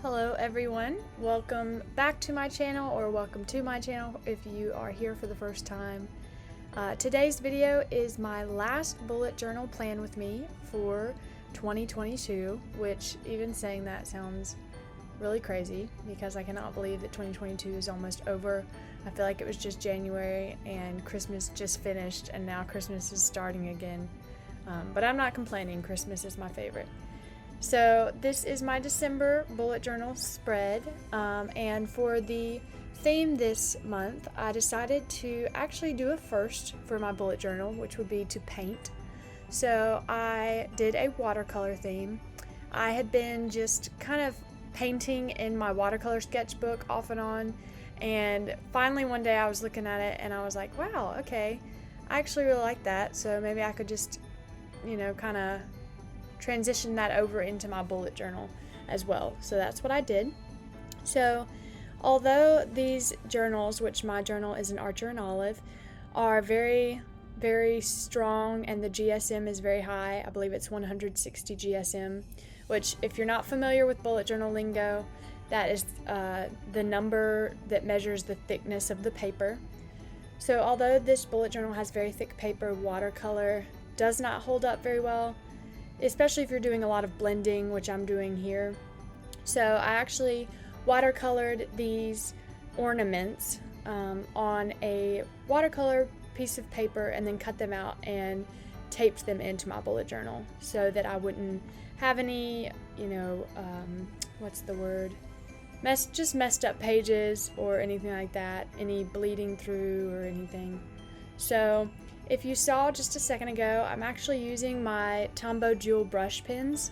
Hello everyone, welcome back to my channel, or welcome to my channel if you are here for the first time. Today's video is my last bullet journal plan with me for 2022, which even saying that sounds really crazy because I cannot believe that 2022 is almost over. I feel like it was just January and Christmas just finished and now Christmas is starting again. But I'm not complaining, Christmas is my favorite. So this is my December bullet journal spread, and for the theme this month, I decided to actually do a first for my bullet journal, which would be to paint. So I did a watercolor theme. I had been just kind of painting in my watercolor sketchbook off and on, and finally one day I was looking at it and I was like, wow, okay, I actually really like that, so maybe I could just, kind of transition that over into my bullet journal as well. So that's what I did. So although these journals, which my journal is an Archer and Olive, are very, very strong and the GSM is very high, I believe it's 160 GSM, which if you're not familiar with bullet journal lingo, that is the number that measures the thickness of the paper. So although this bullet journal has very thick paper, watercolor does not hold up very well, especially if you're doing a lot of blending, which I'm doing here. So I actually watercolored these ornaments on a watercolor piece of paper and then cut them out and taped them into my bullet journal so that I wouldn't have any, messed up pages or anything like that, any bleeding through or anything. So if you saw just a second ago, I'm actually using my Tombow Jewel brush pens,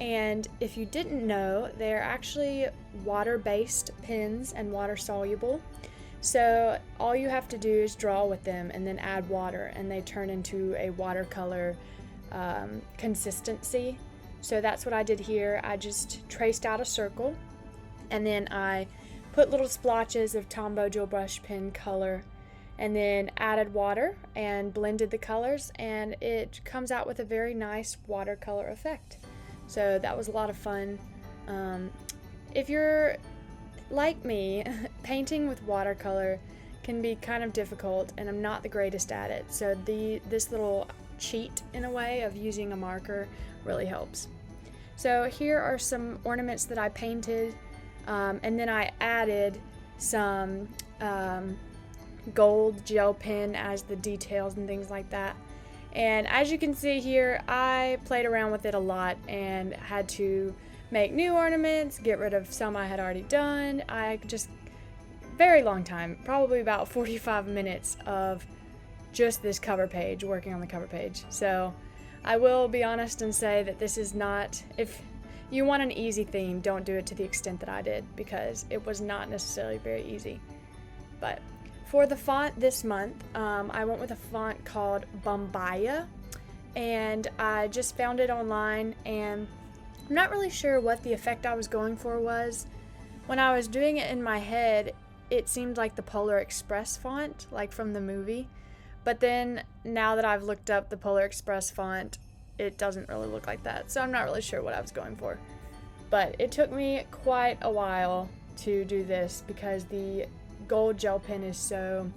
and if you didn't know, they're actually water-based pens and water-soluble. So all you have to do is draw with them and then add water, and they turn into a watercolor consistency. So that's what I did here. I just traced out a circle, and then I put little splotches of Tombow Jewel brush pen color and then added water and blended the colors, and it comes out with a very nice watercolor effect. So that was a lot of fun. If you're like me, painting with watercolor can be kind of difficult, and I'm not the greatest at it. So this little cheat, in a way, of using a marker really helps. So here are some ornaments that I painted, and then I added some gold gel pen as the details and things like that. And as you can see here, I played around with it a lot and had to make new ornaments, get rid of some I had already done. Very long time, probably about 45 minutes of just this cover page, working on the cover page. So I will be honest and say that this is not, if you want an easy theme, don't do it to the extent that I did, because it was not necessarily very easy. But for the font this month, I went with a font called Bombaya, and I just found it online, and I'm not really sure what the effect I was going for was. When I was doing it in my head, it seemed like the Polar Express font, like from the movie, but then now that I've looked up the Polar Express font, it doesn't really look like that, so I'm not really sure what I was going for. But it took me quite a while to do this because the gold gel pen is so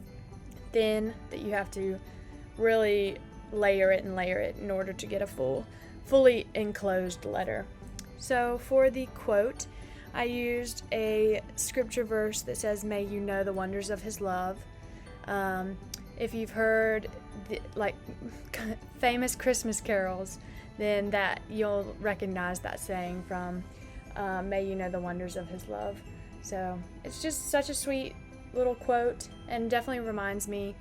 thin that you have to really layer it in order to get a fully enclosed letter. So for the quote, I used a scripture verse that says, "May you know the wonders of his love." If you've heard famous Christmas carols, then that you'll recognize that saying from "May you know the wonders of his love." So it's just such a sweet little quote, and definitely reminds me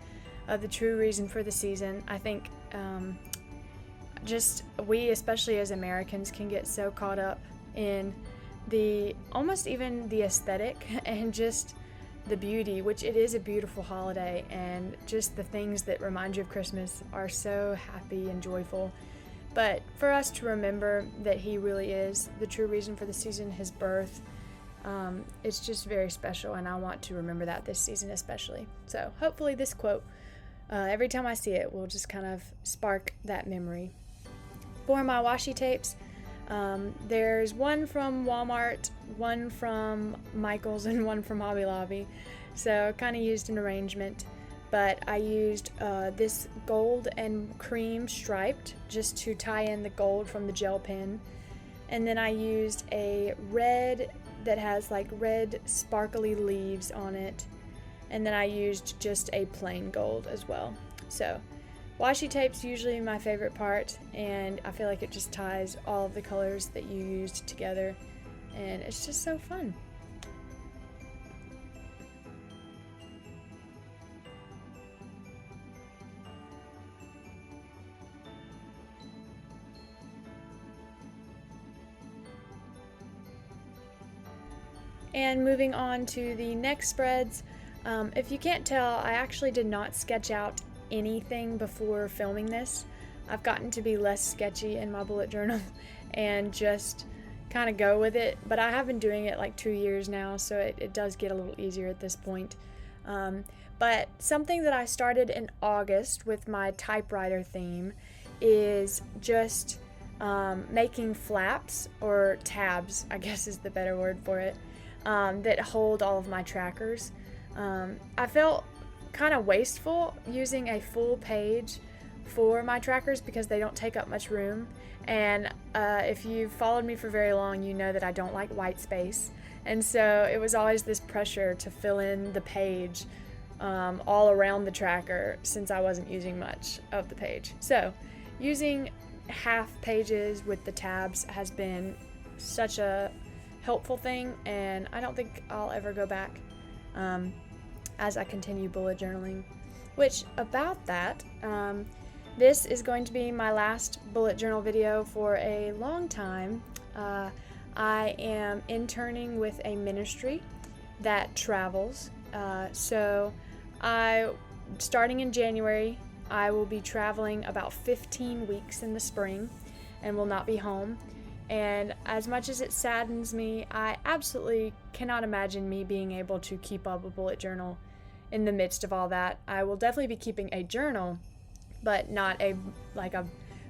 of the true reason for the season. I think we, especially as Americans, can get so caught up in almost even the aesthetic and just the beauty, which it is a beautiful holiday, and just the things that remind you of Christmas are so happy and joyful. But for us to remember that he really is the true reason for the season, his birth, it's just very special, and I want to remember that this season especially. So hopefully this quote, every time I see it, will just kind of spark that memory. For my washi tapes, There's one from Walmart, one from Michael's, and one from Hobby Lobby. So kind of used an arrangement. But I used this gold and cream striped just to tie in the gold from the gel pen. And then I used a red that has like red sparkly leaves on it. And then I used just a plain gold as well. So washi tape's usually my favorite part, and I feel like it just ties all of the colors that you used together, and it's just so fun. And moving on to the next spreads, if you can't tell, I actually did not sketch out anything before filming this. I've gotten to be less sketchy in my bullet journal and just kind of go with it, but I have been doing it like 2 years now, so it does get a little easier at this point. But something that I started in August with my typewriter theme is just making flaps, or tabs, I guess is the better word for it, that hold all of my trackers. I felt kind of wasteful using a full page for my trackers because they don't take up much room, and if you've followed me for very long, you know that I don't like white space, and so it was always this pressure to fill in the page all around the tracker since I wasn't using much of the page. So using half pages with the tabs has been such a helpful thing, and I don't think I'll ever go back as I continue bullet journaling. Which, about that, this is going to be my last bullet journal video for a long time. I am interning with a ministry that travels, so starting in January, I will be traveling about 15 weeks in the spring and will not be home. And as much as it saddens me, I absolutely cannot imagine me being able to keep up a bullet journal in the midst of all that. I will definitely be keeping a journal, but not a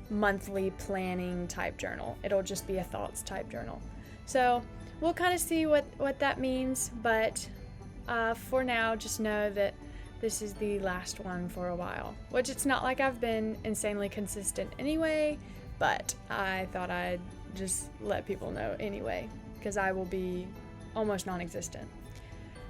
monthly planning type journal. It'll just be a thoughts type journal. So we'll kind of see what that means, but for now, just know that this is the last one for a while, which it's not like I've been insanely consistent anyway, but I thought I'd just let people know anyway, because I will be almost non-existent.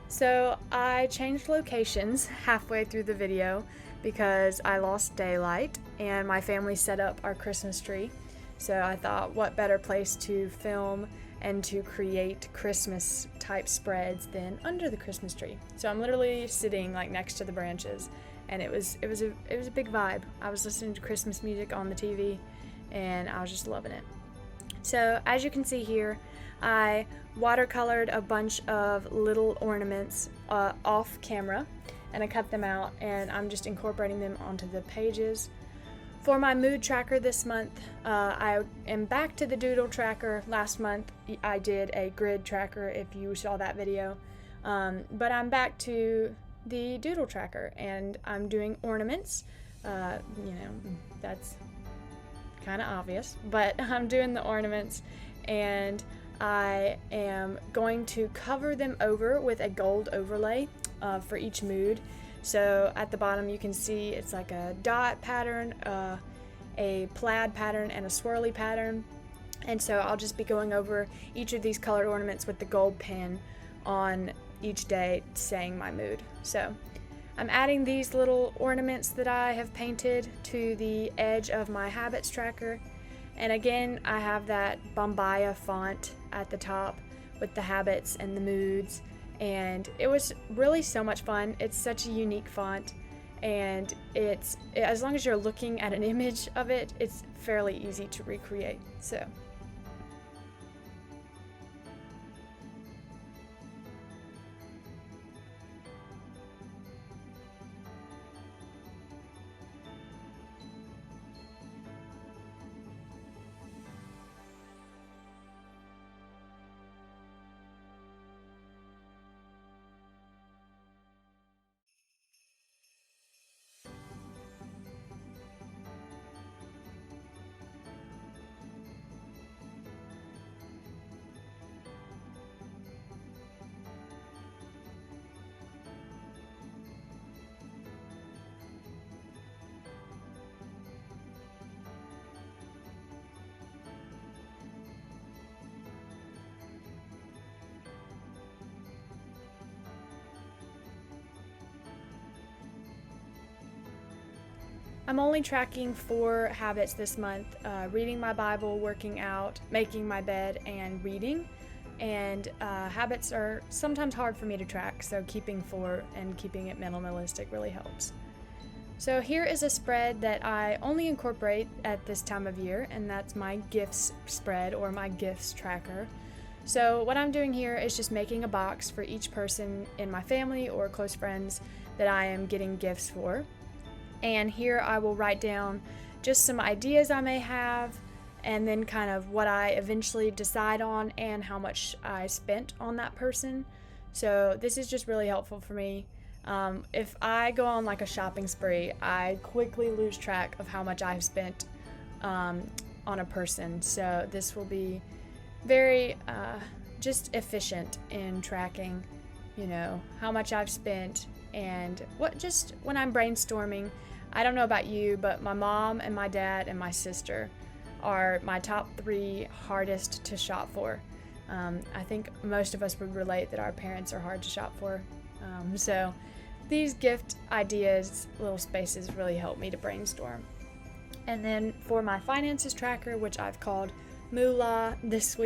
So I changed locations halfway through the video because I lost daylight and my family set up our Christmas tree. So I thought, what better place to film and to create Christmas type spreads than under the Christmas tree. So I'm literally sitting like next to the branches, and it was a big vibe. I was listening to Christmas music on the TV and I was just loving it. So as you can see here, I watercolored a bunch of little ornaments off camera, and I cut them out, and I'm just incorporating them onto the pages. For my mood tracker this month, I am back to the doodle tracker. Last month I did a grid tracker, if you saw that video, but I'm back to the doodle tracker, and I'm doing ornaments. That's kind of obvious, but I'm doing the ornaments, and I am going to cover them over with a gold overlay for each mood. So at the bottom you can see it's like a dot pattern, a plaid pattern, and a swirly pattern. And so I'll just be going over each of these colored ornaments with the gold pen on each day, saying my mood. So I'm adding these little ornaments that I have painted to the edge of my habits tracker. And again, I have that Bombaya font at the top with the habits and the moods. And it was really so much fun. It's such a unique font. And as long as you're looking at an image of it, it's fairly easy to recreate. So I'm only tracking 4 habits this month: reading my Bible, working out, making my bed, and reading. And habits are sometimes hard for me to track, so keeping 4 and keeping it minimalistic really helps. So here is a spread that I only incorporate at this time of year, and that's my gifts spread, or my gifts tracker. So what I'm doing here is just making a box for each person in my family or close friends that I am getting gifts for. And here I will write down just some ideas I may have, and then kind of what I eventually decide on and how much I spent on that person. So this is just really helpful for me. If I go on like a shopping spree, I quickly lose track of how much I've spent on a person. So this will be very just efficient in tracking, how much I've spent. And just when I'm brainstorming, I don't know about you, but my mom and my dad and my sister are my top 3 hardest to shop for. I think most of us would relate that our parents are hard to shop for. So these gift ideas, little spaces, really help me to brainstorm. And then for my finances tracker, which I've called Moolah this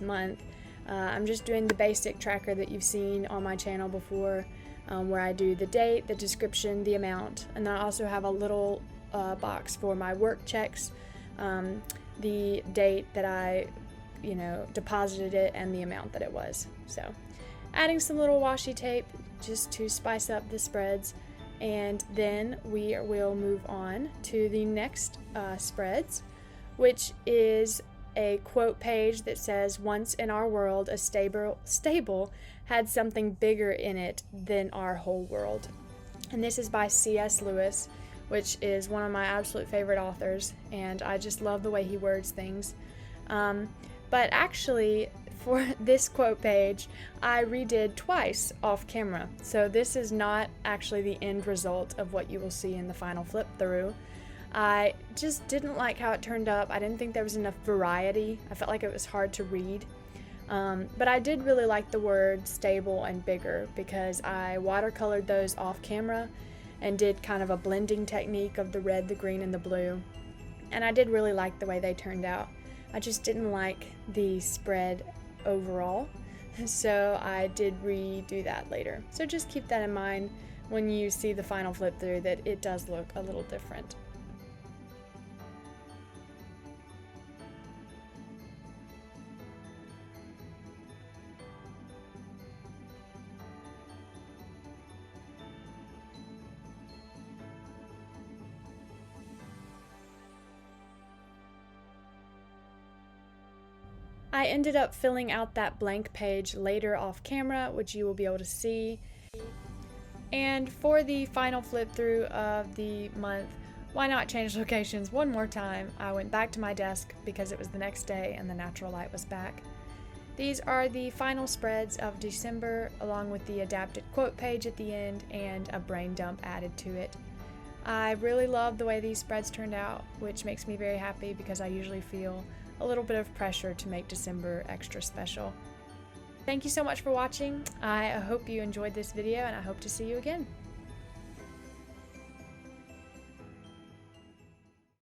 month, I'm just doing the basic tracker that you've seen on my channel before, where I do the date, the description, the amount, and then I also have a little box for my work checks, the date that I deposited it, and the amount that it was. So adding some little washi tape just to spice up the spreads, and then we will move on to the next spreads, which is a quote page that says, "Once in our world, a stable had something bigger in it than our whole world." And this is by C.S. Lewis, which is one of my absolute favorite authors, and I just love the way he words things. But actually, for this quote page, I redid twice off camera. So this is not actually the end result of what you will see in the final flip through. I just didn't like how it turned up. I didn't think there was enough variety. I felt like it was hard to read. But I did really like the word stable and bigger, because I watercolored those off camera and did kind of a blending technique of the red, the green, and the blue. And I did really like the way they turned out. I just didn't like the spread overall, so I did redo that later. So just keep that in mind when you see the final flip through, that it does look a little different. I ended up filling out that blank page later off camera, which you will be able to see. And for the final flip through of the month, why not change locations one more time? I went back to my desk because it was the next day and the natural light was back. These are the final spreads of December, along with the adapted quote page at the end and a brain dump added to it. I really love the way these spreads turned out, which makes me very happy because I usually feel a little bit of pressure to make December extra special. Thank you so much for watching. I hope you enjoyed this video, and I hope to see you again.